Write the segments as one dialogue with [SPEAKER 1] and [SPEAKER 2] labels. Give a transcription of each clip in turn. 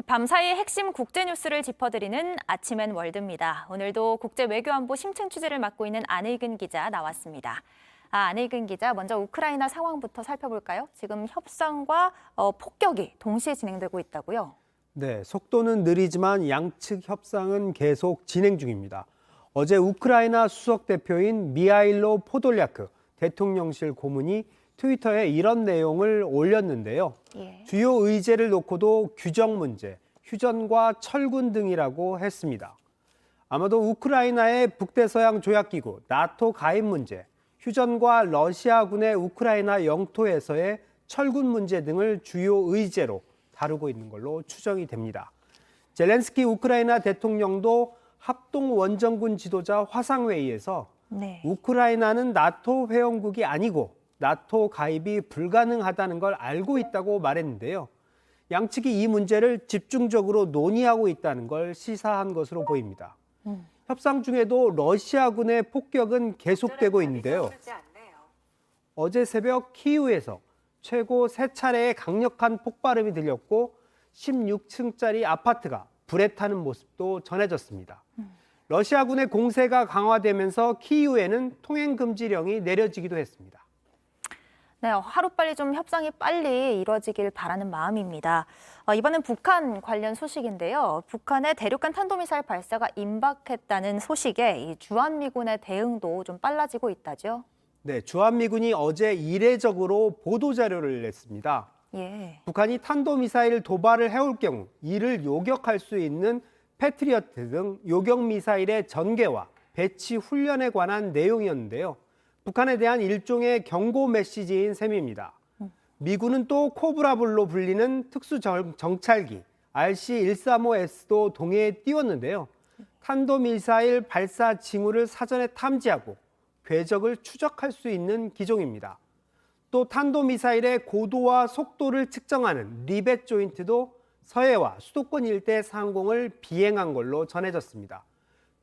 [SPEAKER 1] 밤사이 핵심 국제 뉴스를 짚어드리는 아침엔 월드입니다. 오늘도 국제 외교안보 심층 취재를 맡고 있는 안의근 기자 나왔습니다. 안의근 기자, 먼저 우크라이나 상황부터 살펴볼까요? 지금 협상과 폭격이 동시에 진행되고 있다고요?
[SPEAKER 2] 네, 속도는 느리지만 양측 협상은 계속 진행 중입니다. 어제 우크라이나 수석 대표인 미하일로 포돌리아크 대통령실 고문이 트위터에 이런 내용을 올렸는데요. 주요 의제를 놓고도 규정 문제, 휴전과 철군 등이라고 했습니다. 아마도 우크라이나의 북대서양 조약기구 나토 가입 문제, 휴전과 러시아군의 우크라이나 영토에서의 철군 문제 등을 주요 의제로 다루고 있는 걸로 추정이 됩니다. 젤렌스키 우크라이나 대통령도 합동원정군 지도자 화상회의에서 우크라이나는 나토 회원국이 아니고 나토 가입이 불가능하다는 걸 알고 있다고 말했는데요. 양측이 이 문제를 집중적으로 논의하고 있다는 걸 시사한 것으로 보입니다. 협상 중에도 러시아군의 폭격은 계속되고 있는데요. 어제 새벽 키이우에서 최고 3차례의 강력한 폭발음이 들렸고 16층짜리 아파트가 불에 타는 모습도 전해졌습니다. 러시아군의 공세가 강화되면서 키이우에는 통행 금지령이 내려지기도 했습니다.
[SPEAKER 1] 네, 하루빨리 좀 협상이 빨리 이루어지길 바라는 마음입니다. 이번엔 북한 관련 소식인데요. 북한의 대륙간 탄도미사일 발사가 임박했다는 소식에 이 주한미군의 대응도 좀 빨라지고 있다죠?
[SPEAKER 2] 네, 주한미군이 어제 이례적으로 보도자료를 냈습니다. 북한이 탄도미사일 도발을 해올 경우 이를 요격할 수 있는 패트리어트 등 요격미사일의 전개와 배치 훈련에 관한 내용이었는데요. 북한에 대한 일종의 경고 메시지인 셈입니다. 미군은 또 코브라불로 불리는 특수 정찰기 RC-135S도 동해에 띄웠는데요. 탄도미사일 발사 징후를 사전에 탐지하고 궤적을 추적할 수 있는 기종입니다. 또 탄도미사일의 고도와 속도를 측정하는 리벳 조인트도 서해와 수도권 일대 상공을 비행한 걸로 전해졌습니다.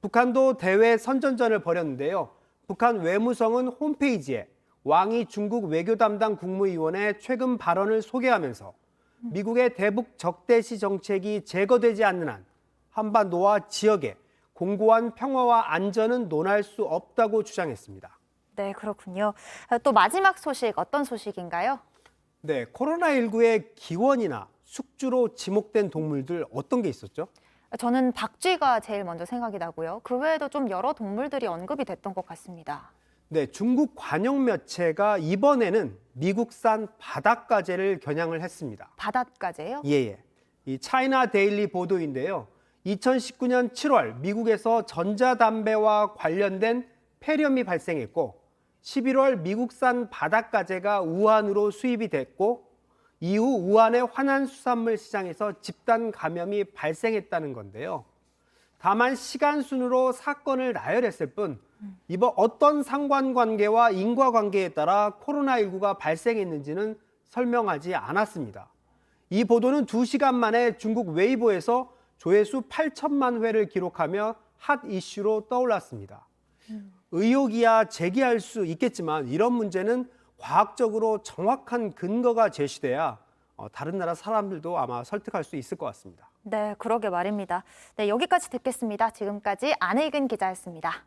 [SPEAKER 2] 북한도 대회 선전전을 벌였는데요. 북한 외무성은 홈페이지에 왕이 중국 외교 담당 국무위원의 최근 발언을 소개하면서 미국의 대북 적대시 정책이 제거되지 않는 한 한반도와 지역의 공고한 평화와 안전은 논할 수 없다고 주장했습니다.
[SPEAKER 1] 네, 그렇군요. 또 마지막 소식, 어떤 소식인가요?
[SPEAKER 2] 네, 코로나19의 기원이나 숙주로 지목된 동물들 어떤 게 있었죠?
[SPEAKER 1] 저는 박쥐가 제일 먼저 생각이 나고요. 그 외에도 좀 여러 동물들이 언급이 됐던 것 같습니다.
[SPEAKER 2] 네, 중국 관영 매체가 이번에는 미국산 바닷가재를 겨냥을 했습니다.
[SPEAKER 1] 바닷가재요?
[SPEAKER 2] 예. 이 차이나 데일리 보도인데요. 2019년 7월 미국에서 전자담배와 관련된 폐렴이 발생했고 11월 미국산 바닷가재가 우한으로 수입이 됐고 이후 우한의 환안수산물 시장에서 집단 감염이 발생했다는 건데요. 다만 시간 순으로 사건을 나열했을 뿐 이번 어떤 상관관계와 인과관계에 따라 코로나19가 발생했는지는 설명하지 않았습니다. 이 보도는 2시간 만에 중국 웨이보에서 조회수 8천만 회를 기록하며 핫 이슈로 떠올랐습니다. 의혹이야 제기할 수 있겠지만 이런 문제는 과학적으로 정확한 근거가 제시돼야 다른 나라 사람들도 아마 설득할 수 있을 것 같습니다.
[SPEAKER 1] 네, 그러게 말입니다. 네, 여기까지 듣겠습니다. 지금까지 안의근 기자였습니다.